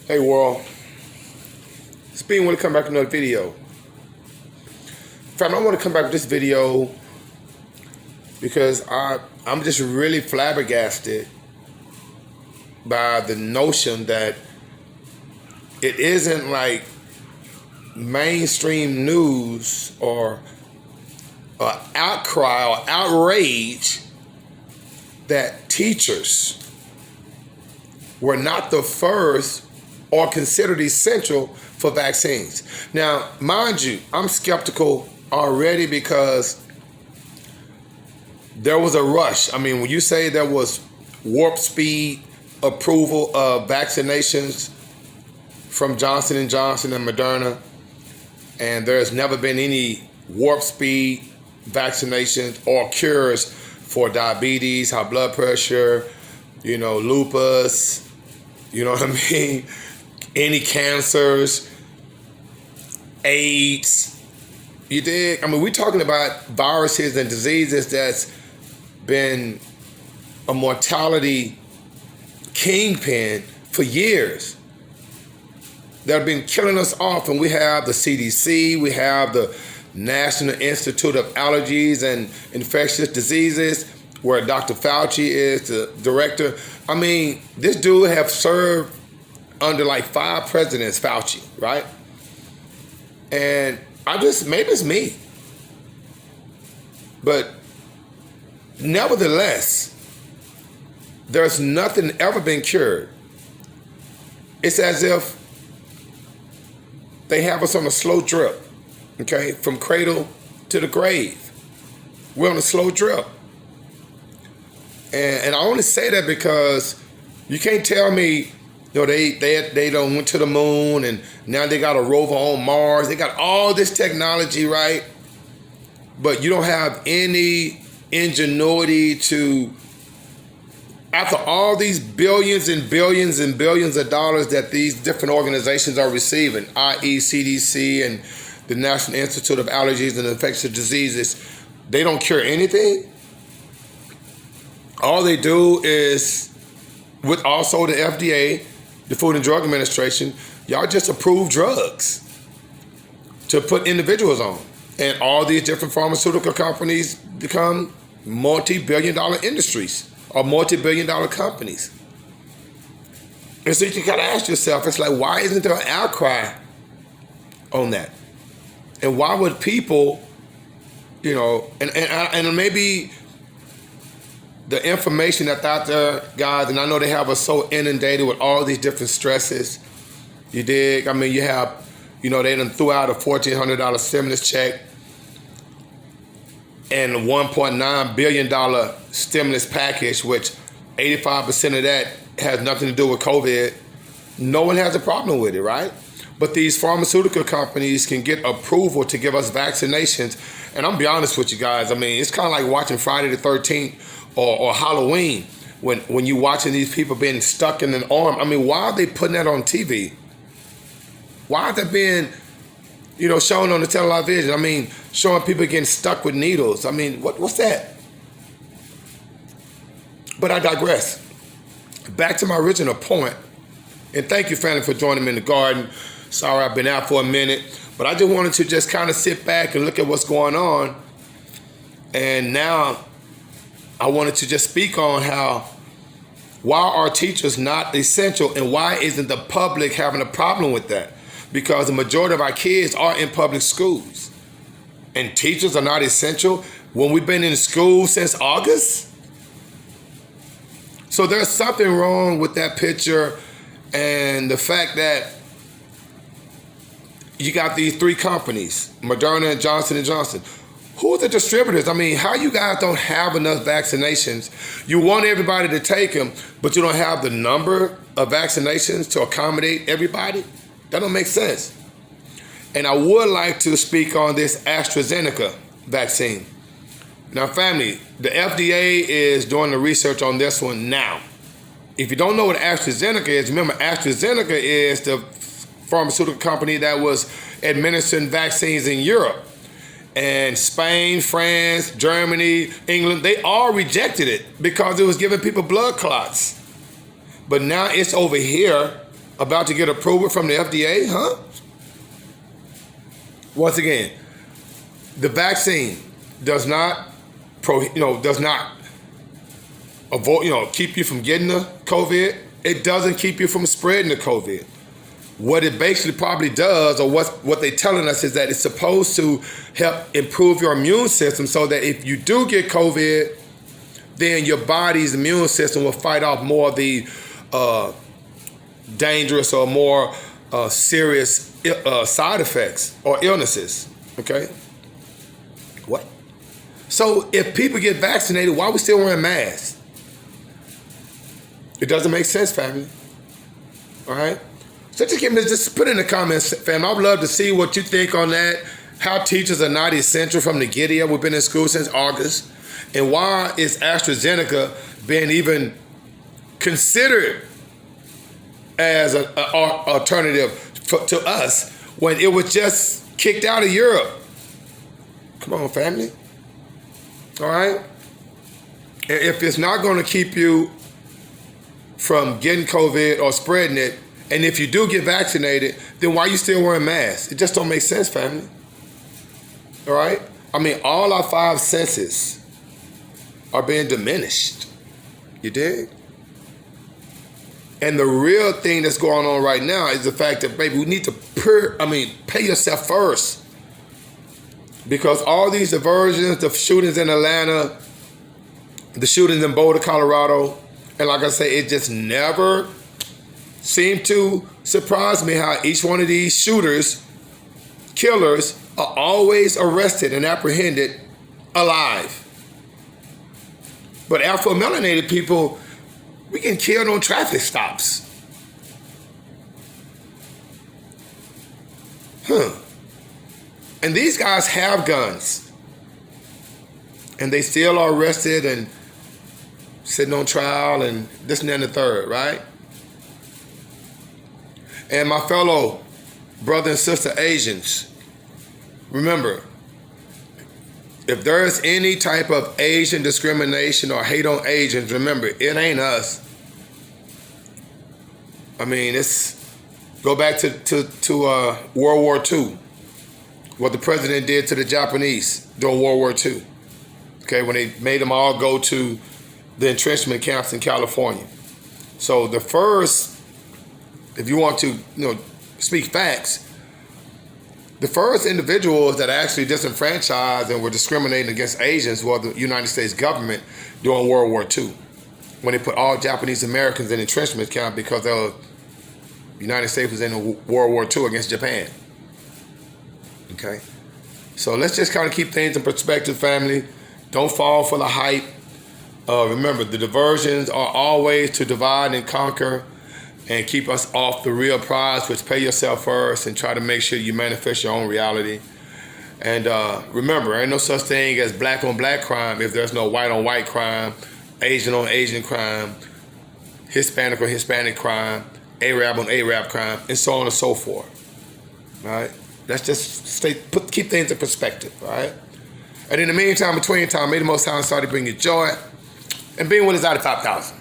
Hey world, it's Bean. Want to come back with another video. Fam, I want to come back with this video because I'm just really flabbergasted by the notion that it isn't like mainstream news or outcry or outrage that teachers were not the first or considered essential for vaccines. Now, mind you, I'm skeptical already because there was a rush. I mean, when you say there was warp speed approval of vaccinations from Johnson & Johnson and Moderna, and there's never been any warp speed vaccinations or cures for diabetes, high blood pressure, lupus, you know what I mean? Any cancers, AIDS, you dig? I mean, we're talking about viruses and diseases that's been a mortality kingpin for years that have been killing us off. And we have the CDC, we have the National Institute of Allergies and Infectious Diseases, where Dr. Fauci is the director. I mean, this dude have served under like 5 presidents, Fauci, right? And maybe it's me, but nevertheless, there's nothing ever been cured. It's as if they have us on a slow drip, okay? From cradle to the grave. We're on a slow drip. And I only say that because you can't tell me, they done went to the moon and now they got a rover on Mars. They got all this technology, right? But you don't have any ingenuity to, after all these billions and billions and billions of dollars that these different organizations are receiving, i.e. CDC and the National Institute of Allergies and Infectious Diseases, they don't cure anything. All they do is, with also the FDA, the Food and Drug Administration, y'all just approve drugs to put individuals on. And all these different pharmaceutical companies become multi-billion-dollar industries or multi-billion-dollar companies. And so you gotta ask yourself, it's like, why isn't there an outcry on that? And why would people, and maybe the information that's out there, guys, and I know they have us so inundated with all these different stresses. You dig? I mean, you have, they done threw out a $1,400 stimulus check and a $1.9 billion stimulus package, which 85% of that has nothing to do with COVID. No one has a problem with it, right? But these pharmaceutical companies can get approval to give us vaccinations. And I'm gonna be honest with you guys, I mean, it's kind of like watching Friday the 13th or Halloween when you watching these people being stuck in an arm. I mean, why are they putting that on TV? Why is that being, shown on the television? I mean, showing people getting stuck with needles. I mean, what's that? But I digress. Back to my original point, and thank you, family, for joining me in the garden. Sorry I've been out for a minute, but I just wanted to just kind of sit back and look at what's going on. And now I wanted to just speak on why are teachers not essential and why isn't the public having a problem with that? Because the majority of our kids are in public schools and teachers are not essential when we've been in school since August. So there's something wrong with that picture and the fact that you got these 3 companies, Moderna and Johnson & Johnson. Who are the distributors? I mean, how you guys don't have enough vaccinations? You want everybody to take them, but you don't have the number of vaccinations to accommodate everybody? That don't make sense. And I would like to speak on this AstraZeneca vaccine. Now, family, the FDA is doing the research on this one now. If you don't know what AstraZeneca is, remember AstraZeneca is the pharmaceutical company that was administering vaccines in Europe. And Spain, France, Germany, England, they all rejected it because it was giving people blood clots. But now it's over here about to get approval from the FDA, huh? Once again, the vaccine does not does not avoid, keep you from getting the COVID. It doesn't keep you from spreading the COVID. What it basically probably does, or what they're telling us, is that it's supposed to help improve your immune system so that if you do get COVID, then your body's immune system will fight off more of the dangerous or more serious side effects or illnesses. Okay? What? So if people get vaccinated, why are we still wearing masks? It doesn't make sense, family. All right? So just put in the comments, fam. I would love to see what you think on that. How teachers are not essential from the giddy-up. We've been in school since August. And why is AstraZeneca being even considered as an alternative to us when it was just kicked out of Europe? Come on, family. All right? If it's not going to keep you from getting COVID or spreading it, and if you do get vaccinated, then why are you still wearing masks? It just don't make sense, family. All right? I mean, all our 5 senses are being diminished. You dig? And the real thing that's going on right now is the fact that, baby, we need to pay yourself first. Because all these diversions, the shootings in Atlanta, the shootings in Boulder, Colorado, and like I say, it just never seemed to surprise me how each one of these killers, are always arrested and apprehended alive. But Afro-melanated people, we get killed on traffic stops. And these guys have guns. And they still are arrested and sitting on trial and this and that and the third, right? And my fellow brother and sister Asians, remember, if there is any type of Asian discrimination or hate on Asians, remember, it ain't us. I mean, go back to World War II, what the president did to the Japanese during World War II. Okay, when they made them all go to the entrenchment camps in California. So the first, if you want to, speak facts, the first individuals that actually disenfranchised and were discriminating against Asians were the United States government during World War II, when they put all Japanese Americans in entrenchment camp because the United States was in World War II against Japan. Okay? So let's just kind of keep things in perspective, family. Don't fall for the hype. Remember, the diversions are always to divide and conquer and keep us off the real prize, which pay yourself first and try to make sure you manifest your own reality. And remember, there ain't no such thing as black on black crime if there's no white on white crime, Asian on Asian crime, Hispanic on Hispanic crime, Arab on Arab crime, and so on and so forth. All right? Let's just keep things in perspective, all right? And in the meantime, between time, may the Most High started bringing you joy and being with us out of 5,000.